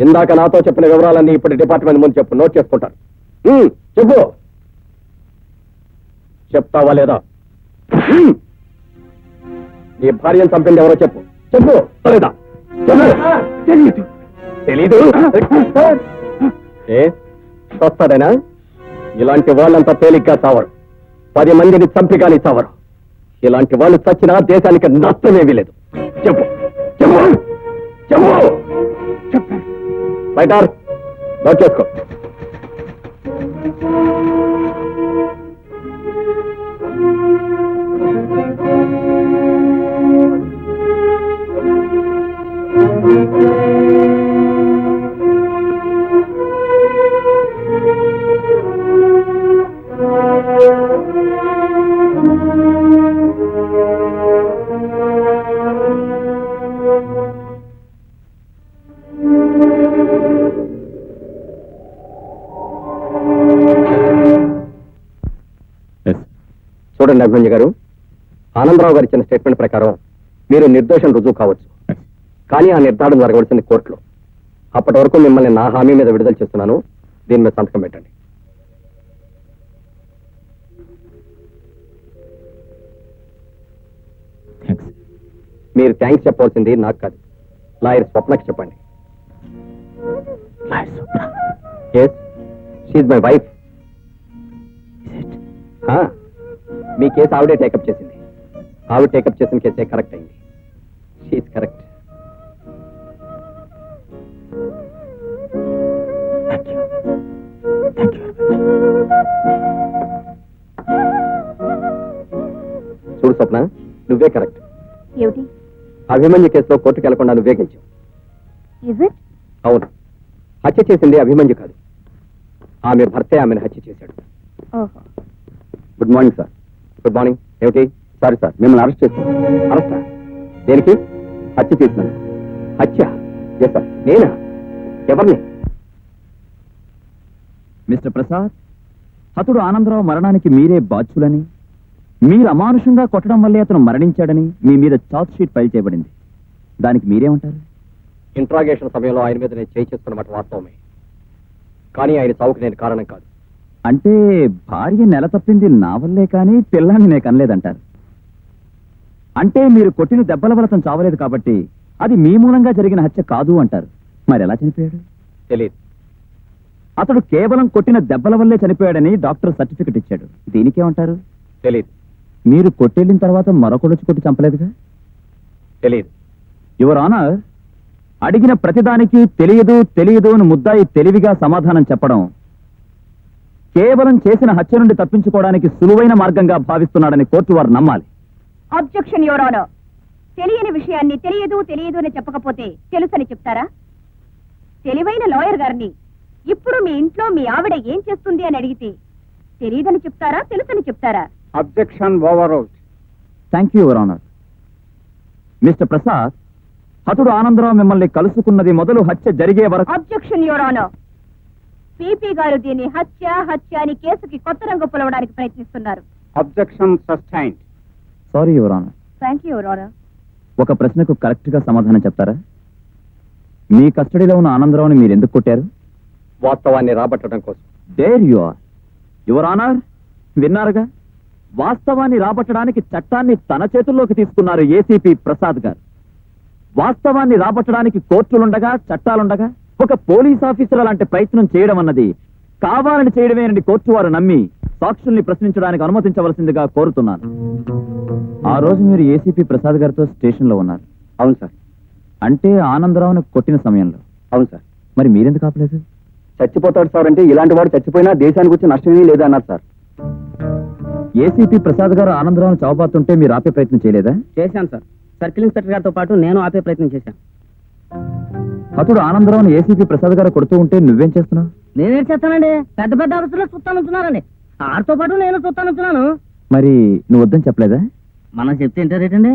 ఇందాక నాతో చెప్పిన వివరాలన్నీ ఇప్పుడు డిపార్ట్మెంట్ ముందు చెప్పు, నోట్ చేసుకుంటాను. చెప్పు. చెప్తావా లేదా? నీ భార్యను చంపింది ఎవరో చెప్పు. చెప్పు లేదా? తెలీదు. ఏ వస్తాడేనా? ఇలాంటి వాళ్ళంతా తేలిగ్గా చావరు. 10 మందిని చంపి కానీ చావరు. ఇలాంటి వాళ్ళు చచ్చినా దేశానికి నష్టమేమీ లేదు. చెప్పు చెప్పు చెప్పు. రైటర్, నోట్ చేసుకో. చూడండి అభిమన్యు గారు, ఆనందరావు గారు ఇచ్చిన స్టేట్మెంట్ ప్రకారం మీరు నిర్దోషం రుజువు కావచ్చు. కానీ ఆ నిర్ధారణ జరగవలసింది కోర్టులో. అప్పటి వరకు మిమ్మల్ని నా హామీ మీద విడుదల చేస్తున్నాను. దీని మీద సంతకం పెట్టండి. మీరు థ్యాంక్స్ చెప్పవలసింది నాకు కాదు, లాయర్ స్వప్నకి చెప్పండి. Yes, she's my wife. మీ కేసు ఆవిడే టేకప్ చేసింది. ఆవిడ టేకప్ చేసిన కేసే కరెక్ట్ అయింది. She's correct. చూడు స్వప్న, నువ్వే కరెక్ట్. ఏమిటి? అభిమన్యు కేసులో కోర్టుకు వెళ్లకుండా నువ్వే గెలిచావు. అవును, హత్య చేసింది అభిమన్యు కాదు, ఆమె భర్తే ఆమెను హత్య చేశాడు. Good morning sir. Good morning. ఏమిటి? సారీ సార్, మిమ్మల్ని అరెస్ట్ చేస్తాను. అరెస్టా? దేనికి? హత్య చేసినాను. హత్య? Yes sir. నేనా? ఎవరిని? మిస్టర్ ప్రసాద్, హతుడు ఆనందరావు మరణానికి మీరే బాధ్యులని, మీరు అమానుషంగా కొట్టడం వల్లే అతను మరణించాడని మీ మీద చార్జ్ షీట్ ఫైల్ చేయబడింది. దానికి మీరేమంటారు? ఇంట్రాగేషన్ సమయంలో ఆయన మీద నేను చేయి చేసుకున్నమాట వాస్తవమే, కానీ ఆయన చావుకు నేను కారణం కాదు. అంటే భార్య నెల తప్పింది నా వల్లే కానీ పిల్లాన్ని నేను కనలేదంటారు. అంటే మీరు కొట్టిన దెబ్బల వల్ల అతను చావలేదు కాబట్టి అది మీ మూలంగా జరిగిన హత్య కాదు అంటారు. మరి ఎలా చనిపోయాడు? తెలియదు. అతడు కేవలం కొట్టిన దెబ్బల వల్లే చనిపోయాడని డాక్టర్ సర్టిఫికెట్ ఇచ్చాడు. దీనికేమంటారు? తెలియదు. మీరు కొట్టెళ్ళిన తర్వాత మరొకడొచ్చి కొట్టి చంపలేదుగా? తెలియదు. యువర్ ఆనర్, అడిగిన ప్రతిదానికి తెలియదు తెలియదు అని ముద్దాయి తెలివిగా సమాధానం చెప్పడం కేవలం చేసిన హత్య నుండి తప్పించుకోవడానికి సులువైన మార్గంగా భావిస్తున్నాడని కోర్టు వారు నమ్మాలి. Objection your honour. తెలియని విషయాన్ని తెలియదు తెలియదు అని చెప్పకపోతే తెలుసని చెప్తారా? తెలివైన లాయర్ గారిని ఇప్పుడు మీ ఇంట్లో మీ ఆవిడ ఏం చేస్తుంది అని అడిగితే తెలియదని చెప్తారా, తెలుసని చెప్తారా? Objection overruled. Thank you your honour. Mister Prasad, హతుడు ఆనందరావు మిమ్మల్ని కలుసుకున్నది మొదలు హత్య జరిగే వరకు. Objection your honour. పీపీ గారు దీన్ని హత్య అని కేసుకి కొత్త రంగు పొలవడానికి ప్రయత్నిస్తున్నారు. Objection sustained. Sorry your honour. Thank you your honour. ఒక ప్రశ్నకు కరెక్ట్ గా సమాధానం చెప్తారా? మీ కస్టడీలో ఉన్న ఆనందరావుని మీరు ఎందుకు కొట్టారు? వాస్తవాన్ని రాబట్టడం కోసం. There you are. Your honour, విన్నారుగా, వాస్తవాన్ని రాబట్టడానికి చట్టాన్ని తన చేతుల్లోకి తీసుకున్నారు ఏసీపీ ప్రసాద్ గారు. వాస్తవాన్ని రాబట్టడానికి కోర్టులుండగా చట్టాలుండగా ఒక పోలీస్ ఆఫీసర్ అలాంటి ప్రయత్నం చేయడం అన్నది కావాలని చేయడమేనని కోర్టు వారు నమ్మి సాక్షుల్ని ప్రశ్నించడానికి అనుమతించవలసిందిగా కోరుతున్నాను. ఆ రోజు మీరు ఏసీపీ ప్రసాద్ గారితో స్టేషన్ లో ఉన్నారు. అవును సార్. అంటే ఆనందరావును కొట్టిన సమయంలో. అవును సార్. మరి మీరెందుకు ఆపలేదు? చచ్చిపోతాడు సార్ అంటే ఇలాంటి వాడు చచ్చిపోయినా దేశానికి వచ్చి నష్టమేమీ లేదన్నారు సార్. ఏసీపీ ప్రసాద్ గారు ఆనందరావును చావబాతుంటే మీరు ఆపే ప్రయత్నం చేయలేదా? చేశాను సార్. సర్కిల్ ఇన్స్పెక్టర్ గారితో పాటు నేను ఆపే ప్రయత్నం చేశాను. అతడు ఆనందరావును ఏసీపీ ప్రసాద్ గారు కొడుతూ ఉంటే నువ్వేం చేస్తున్నావు? నేనేం చేస్తానండి, పెద్ద పెద్ద ఆఫీసులో చూస్తానున్నారండి, ఆడితో పాటు నేను చూస్తానున్నాను. మరి నువ్వు వద్దని చెప్పలేదా? మనం చెప్తే ఏంటారేటండి?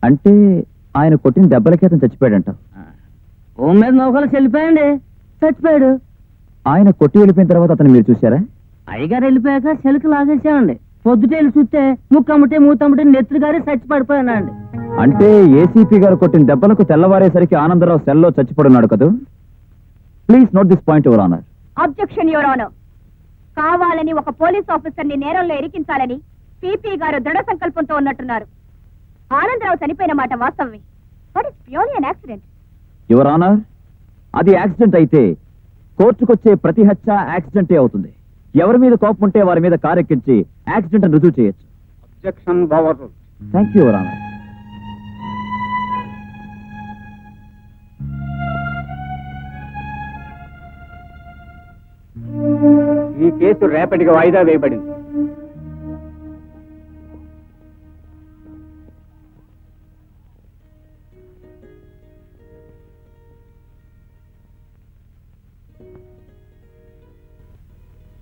అంటే ఆయన కొట్టిన దెబ్బలకి అతను చచ్చిపోయాడంట. ఓం మీద నౌకలు చెల్లిపోయండి, చచ్చిపోయాడు. ఆయన కొట్టి వెళ్ళిపోయిన తర్వాత అతను మీరు చూశారా? అయ్యగారు వెళ్ళిపోయాక చెలుకు లాగేసామండి. పొద్దుటేళ్ళు చూస్తే ముక్కమ్మటే మూతమ్మటే నెత్తురు గారి చచ్చి పడిపోయానండి. అంటే ఏసీపీ గారు కొట్టిన దెబ్బలకు తెల్లవారేసరికి ఆనందరావు సెల్లో చచ్చిపడున్నాడు కదూ? Please note this point your honour. Objection your honour. కావాలని ఒక పోలీస్ ఆఫీసర్ ని నేరంలో ఇరికించాలని పీపీ గారు దృఢ సంకల్పంతో ఉన్నట్టున్నారు. ఆనందరావు చనిపోయిన మాట వాస్తవమే, but it's purely an accident. Your honour, అది యాక్సిడెంట్ అయితే కోర్టుకొచ్చే ప్రతి హత్య యాక్సిడెంటే అవుతుంది. ఎవరి మీద కోపం ఉంటే వారి మీద కారెక్కించి యాక్సిడెంట్ అని రుజువు చేయొచ్చు. Objection over. Thank you your honour. ఈ కేసు రేపటికి వాయిదా వేయబడింది.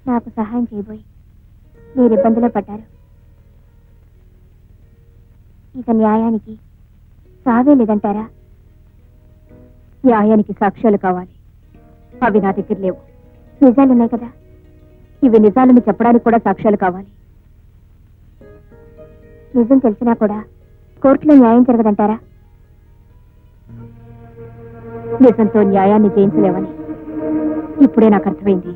నాకు సహాయం చేయబోయి మీరు ఇబ్బందిలో పడ్డారు. ఇక న్యాయానికి సావే లేదంటారా? న్యాయానికి సాక్ష్యాలు కావాలి. అవి నా దగ్గర లేవు. నిజాలున్నాయి కదా, ఇవి నిజాలని చెప్పడానికి కూడా సాక్ష్యాలు కావాలి. నిజం తెలిసినా కూడా కోర్టులో న్యాయం జరగదంటారా? నిజంతో న్యాయాన్ని జయించలేవని ఇప్పుడే నాకు అర్థమైంది.